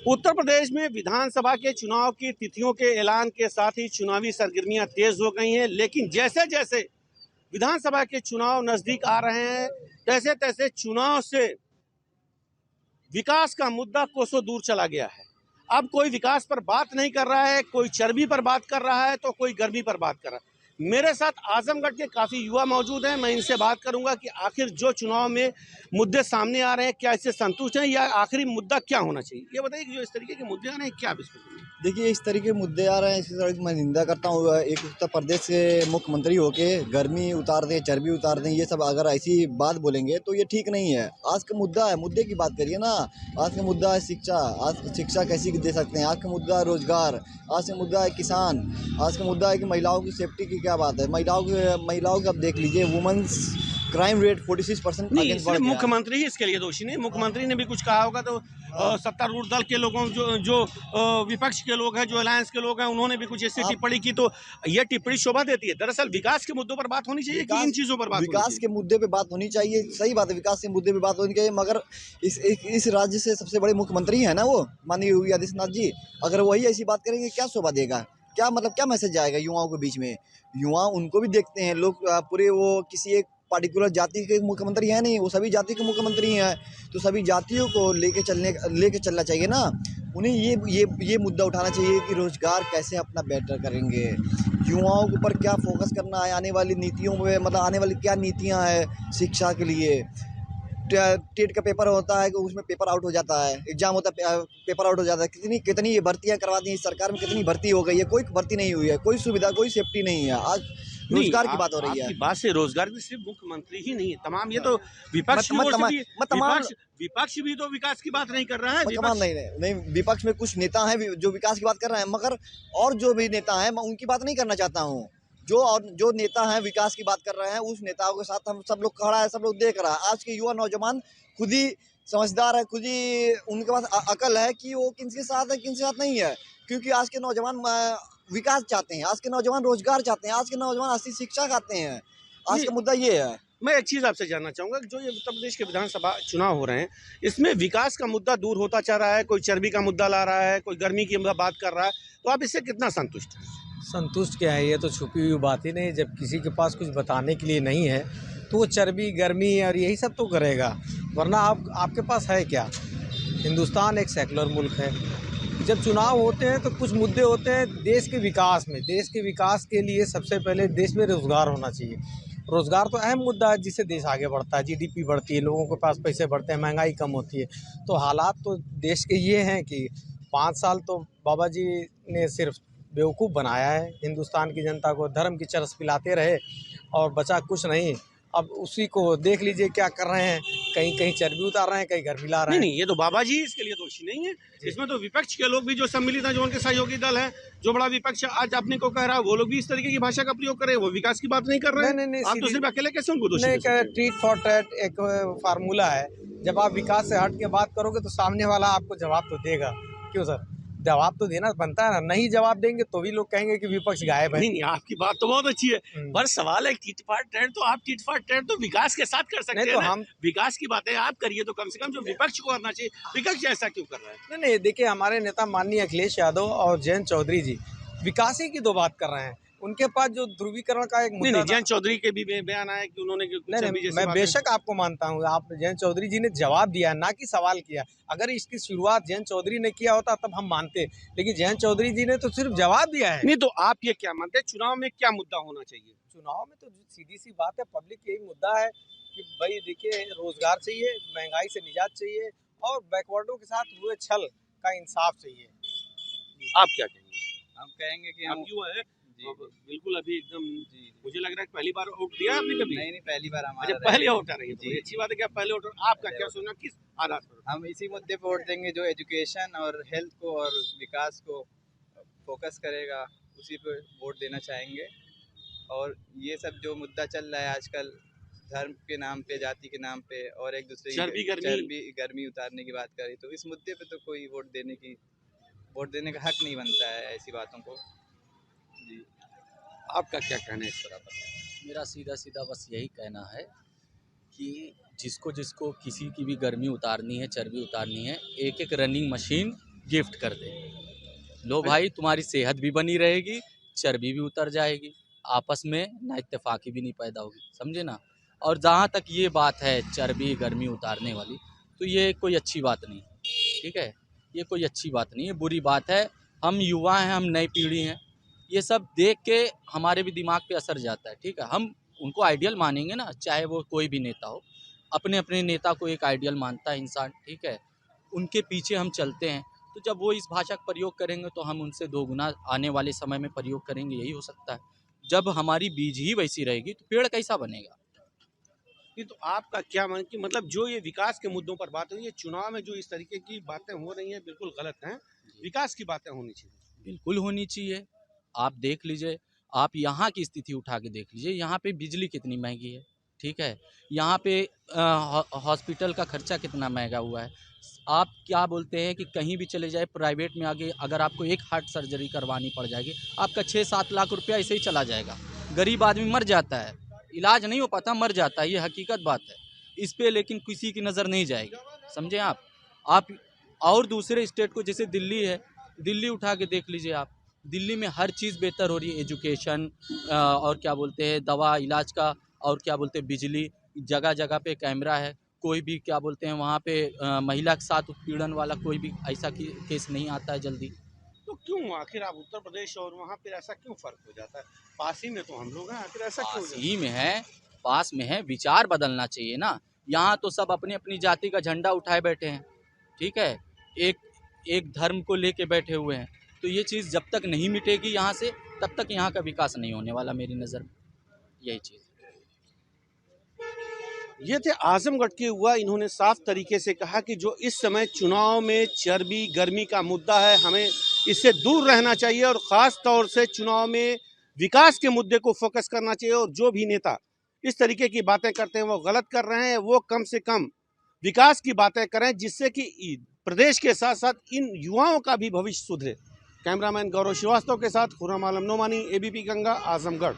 उत्तर प्रदेश में विधानसभा के चुनाव की तिथियों के ऐलान के साथ ही चुनावी सरगर्मियां तेज हो गई हैं, लेकिन जैसे जैसे विधानसभा के चुनाव नजदीक आ रहे हैं, तैसे तैसे चुनाव से विकास का मुद्दा कोसों दूर चला गया है। अब कोई विकास पर बात नहीं कर रहा है, कोई चर्बी पर बात कर रहा है तो कोई गर्मी पर बात कर रहा है। मेरे साथ आजमगढ़ के काफ़ी युवा मौजूद हैं। मैं इनसे बात करूंगा कि आखिर जो चुनाव में मुद्दे सामने आ रहे हैं, क्या इससे संतुष्ट हैं या आखिरी मुद्दा क्या होना चाहिए। ये बताइए कि जो इस तरीके के मुद्दे आ रहे हैं, क्या आप इसको देखिए, इस तरीके के मुद्दे आ रहे हैं, इसी तरह की मैं निंदा करता हूँ। एक उत्तर प्रदेश से मुख्यमंत्री होके गर्मी उतार दें, चर्बी उतार दें, ये सब अगर ऐसी बात बोलेंगे तो ये ठीक नहीं है। आज का मुद्दा है, मुद्दे की बात करिए ना। आज का मुद्दा है शिक्षा। आज शिक्षा कैसी दे सकते हैं। आज का मुद्दा है रोजगार। आज का मुद्दा है किसान। आज का मुद्दा है कि महिलाओं की सेफ्टी की क्या बात है। महिलाओं की आप देख लीजिए, वुमेन्स क्राइम रेट 46% नहीं, अगेंस्ट बढ़ गया है। मुख्यमंत्री ही इसके लिए दोषी नहीं। मुख्यमंत्री ने भी कुछ कहा होगा तो सत्तारूढ़ दल के लोगों जो विपक्ष के लोग हैं, जो अलायंस के लोग हैं, उन्होंने भी कुछ ऐसी टिप्पणी की तो ये टिप्पणी शोभा देती है। दरअसल विकास के मुद्दों पर बात होनी चाहिए कि इन चीजों पर बात होनी चाहिए? विकास के मुद्दे पे बात होनी चाहिए, सही बात है, विकास के मुद्दे पे बात होनी चाहिए। मगर इस राज्य से सबसे बड़े मुख्यमंत्री है ना वो माननीय योगी आदित्यनाथ जी। अगर वही ऐसी बात करेंगे, क्या शोभा देगा, क्या मतलब, क्या मैसेज जाएगा युवाओं के बीच में। युवा उनको भी देखते हैं लोग, पूरे वो किसी एक पार्टिकुलर जाति के मुख्यमंत्री है नहीं, वो सभी जाति के मुख्यमंत्री हैं। तो सभी जातियों को लेके चलना चाहिए ना। उन्हें ये मुद्दा उठाना चाहिए कि रोजगार कैसे अपना बेटर करेंगे, युवाओं के ऊपर क्या फोकस करना है, आने वाली नीतियों में, मतलब आने वाली क्या नीतियां हैं शिक्षा के लिए। टेट का पेपर होता है कि उसमें पेपर आउट हो जाता है, एग्जाम होता है, पेपर आउट हो जाता है। कितनी कितनी ये भर्तियां करवा दी सरकार में, कितनी भर्ती हो गई है, कोई भर्ती नहीं हुई है, कोई सुविधा, कोई सेफ्टी नहीं है। आज नहीं, रोजगार की बात हो रही है। आपकी बात से रोजगार भी सिर्फ मुख्यमंत्री ही नहीं है, तमाम ये तो विपक्ष की ओर से भी विपक्ष भी तो विकास की बात नहीं कर रहा है। तमाम नहीं, विपक्ष में कुछ नेता हैं जो विकास की बात कर रहे हैं, मगर और जो भी नेता हैं मैं उनकी बात नहीं करना चाहता हूँ। जो नेता हैं विकास की बात कर रहे हैं, उस नेताओं के साथ हम सब लोग खड़ा है, सब लोग देख रहा है। आज के युवा नौजवान खुद ही समझदार है, खुद ही उनके पास अकल है कि वो किनके साथ है, किनके साथ नहीं है। क्योंकि आज के नौजवान विकास चाहते हैं, आज के नौजवान रोजगार चाहते हैं, आज के नौजवान अच्छी शिक्षा चाहते हैं। आज का मुद्दा ये है। मैं एक चीज़ आपसे जानना चाहूँगा कि जो ये उत्तर प्रदेश के विधानसभा चुनाव हो रहे हैं, इसमें विकास का मुद्दा दूर होता जा रहा है, कोई चर्बी का मुद्दा ला रहा है, कोई गर्मी की बात कर रहा है, तो आप इससे कितना संतुष्ट हैं? संतुष्ट क्या है, ये तो छुपी हुई बात ही नहीं। जब किसी के पास कुछ बताने के लिए नहीं है तो वो चर्बी, गर्मी और यही सब तो करेगा, वरना आपके पास है क्या। हिंदुस्तान एक सेकुलर मुल्क है। जब चुनाव होते हैं तो कुछ मुद्दे होते हैं देश के विकास में। देश के विकास के लिए सबसे पहले देश में रोज़गार होना चाहिए। रोज़गार तो अहम मुद्दा है, जिससे देश आगे बढ़ता है, जीडीपी बढ़ती है, लोगों के पास पैसे बढ़ते हैं, महंगाई कम होती है। तो हालात तो देश के ये हैं कि 5 साल तो बाबा जी ने सिर्फ बेवकूफ़ बनाया है हिंदुस्तान की जनता को, धर्म की चरस पिलाते रहे और बचा कुछ नहीं। अब उसी को देख लीजिए क्या कर रहे हैं, कहीं कहीं चर्बी उतार रहे हैं, कहीं गर्मी ला रहे हैं। नहीं, ये तो बाबा जी इसके लिए दोषी नहीं है। इसमें तो विपक्ष के लोग भी जो सम्मिलित हैं, जो उनके सहयोगी दल है, जो बड़ा विपक्ष आज अपने को कह रहा है, वो लोग भी इस तरीके की भाषा का प्रयोग कर रहे हैं, वो विकास की बात नहीं कर रहे हैं। नहीं, आप तो सिर्फ अकेले कैसे उनको दोषी नहीं, दे सकते हैं? ट्रीट फॉर ट्रैट एक फार्मूला है। जब आप विकास से हट के बात करोगे तो सामने वाला आपको जवाब तो देगा। क्यों सर, जवाब तो देना बनता है ना। नहीं जवाब देंगे तो भी लोग कहेंगे कि विपक्ष गायब है। नहीं, आपकी बात तो बहुत अच्छी है, पर सवाल है टीट फॉर ट्रेड, तो आप टीट फॉर ट्रेड तो विकास के साथ कर सकते हैं। तो हम विकास की बातें आप करिए, तो कम से कम जो विपक्ष को करना चाहिए, विपक्ष ऐसा क्यों कर रहा है? नहीं, देखिए, हमारे नेता माननीय अखिलेश यादव और जयंत चौधरी जी विकास ही की दो बात कर रहे हैं। उनके पास जो ध्रुवीकरण का एक मुद्दा नहीं, जयंत चौधरी के भी बयान आया कि उन्होंने नहीं, मैं बेशक आपको मानता हूँ, आप जयंत चौधरी जी ने जवाब दिया, ना कि सवाल किया। अगर इसकी शुरुआत जयंत चौधरी ने किया होता तब हम मानते, लेकिन जयंत चौधरी जी ने तो सिर्फ जवाब दिया है। नहीं, तो आप ये क्या मानते हैं, चुनाव में क्या मुद्दा होना चाहिए? चुनाव में तो सीधी सी बात है, पब्लिक यही मुद्दा है कि भाई देखिए, रोजगार चाहिए, महंगाई से निजात चाहिए और बैकवर्डों के साथ हुए छल का इंसाफ चाहिए। आप क्या कहेंगे? हम कहेंगे कि हम युवा है, बिल्कुल अभी एकदम मुझे लग रहा है पहली बार वोट दिया आपने कभी? नहीं, पहली बार हमारा। अच्छा, पहले वोट आ रही है, तो अच्छी बात है कि आप पहले वोट। आपका क्या सोचना, किस आधार पर? हम इसी मुद्दे पर वोट देंगे जो एजुकेशन और हेल्थ को और विकास को फोकस करेगा, उसी पर वोट देना चाहेंगे। और ये सब जो मुद्दा चल रहा है आजकल, धर्म के नाम पे, जाति के नाम पे, और एक दूसरे चर्बी गर्मी उतारने की बात करी, तो इस मुद्दे पे तो कोई वोट देने का हक नहीं बनता है ऐसी बातों को। जी, आपका क्या कहना है इस पर? मेरा सीधा सीधा बस यही कहना है कि जिसको जिसको किसी की भी गर्मी उतारनी है, चर्बी उतारनी है, एक एक रनिंग मशीन गिफ्ट कर दे। लो भाई, तुम्हारी सेहत भी बनी रहेगी, चर्बी भी उतर जाएगी, आपस में ना इत्तेफाकी भी नहीं पैदा होगी, समझे ना। और जहाँ तक ये बात है चर्बी गर्मी उतारने वाली, तो ये कोई अच्छी बात नहीं, ठीक है, ये कोई अच्छी बात नहीं है, बुरी बात है। हम युवा हैं, हम नई पीढ़ी हैं, ये सब देख के हमारे भी दिमाग पे असर जाता है, ठीक है। हम उनको आइडियल मानेंगे ना, चाहे वो कोई भी नेता हो, अपने अपने नेता को एक आइडियल मानता है इंसान, ठीक है, उनके पीछे हम चलते हैं। तो जब वो इस भाषा का प्रयोग करेंगे तो हम उनसे दोगुना आने वाले समय में प्रयोग करेंगे, यही हो सकता है। जब हमारी बीज ही वैसी रहेगी तो पेड़ कैसा बनेगा। ये तो आपका क्या मन कि मतलब जो ये विकास के मुद्दों पर बात हुई है, चुनाव में जो इस तरीके की बातें हो रही हैं बिल्कुल गलत हैं, विकास की बातें होनी चाहिए। बिल्कुल होनी चाहिए। आप देख लीजिए, आप यहाँ की स्थिति उठा के देख लीजिए, यहाँ पे बिजली कितनी महंगी है, ठीक है, यहाँ पे हॉस्पिटल का खर्चा कितना महंगा हुआ है। आप क्या बोलते हैं कि कहीं भी चले जाए प्राइवेट में, आगे अगर आपको एक हार्ट सर्जरी करवानी पड़ जाएगी, आपका 6-7 लाख रुपया ऐसे ही चला जाएगा। गरीब आदमी मर जाता है, इलाज नहीं हो पाता, मर जाता है, ये हकीकत बात है। इस पे लेकिन किसी की नज़र नहीं जाएगी, समझे आप। और दूसरे स्टेट को, जैसे दिल्ली है, दिल्ली उठा के देख लीजिए आप, दिल्ली में हर चीज़ बेहतर हो रही है, एजुकेशन और क्या बोलते हैं दवा इलाज का, और क्या बोलते हैं बिजली, जगह जगह पे कैमरा है, कोई भी क्या बोलते हैं वहाँ पे महिला के साथ उत्पीड़न वाला कोई भी ऐसा केस नहीं आता है जल्दी। तो क्यों आखिर आप उत्तर प्रदेश और वहाँ पर ऐसा क्यों फर्क हो जाता है? पास ही में तो हम लोग हैं, आखिर ऐसा क्यों हो पास जाता ही में है, पास में है, विचार बदलना चाहिए ना। यहाँ तो सब अपनी अपनी जाति का झंडा उठाए बैठे हैं, ठीक है, एक धर्म को लेके बैठे हुए हैं। तो ये चीज़ जब तक नहीं मिटेगी यहाँ से, तब तक यहाँ का विकास नहीं होने वाला मेरी नज़र में, यही चीज़। ये थे आजमगढ़ के युवा, इन्होंने साफ तरीके से कहा कि जो इस समय चुनाव में चर्बी गर्मी का मुद्दा है, हमें इससे दूर रहना चाहिए और ख़ास तौर से चुनाव में विकास के मुद्दे को फोकस करना चाहिए। और जो भी नेता इस तरीके की बातें करते हैं वो गलत कर रहे हैं, वो कम से कम विकास की बातें करें, जिससे कि प्रदेश के साथ साथ इन युवाओं का भी भविष्य सुधरे। कैमरामैन गौरव श्रीवास्तव के साथ खुर्रम आलम नोमानी, एबीपी गंगा, आजमगढ़।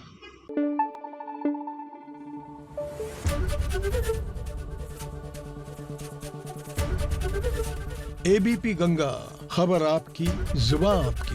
एबीपी गंगा, खबर आपकी, जुबान आपकी।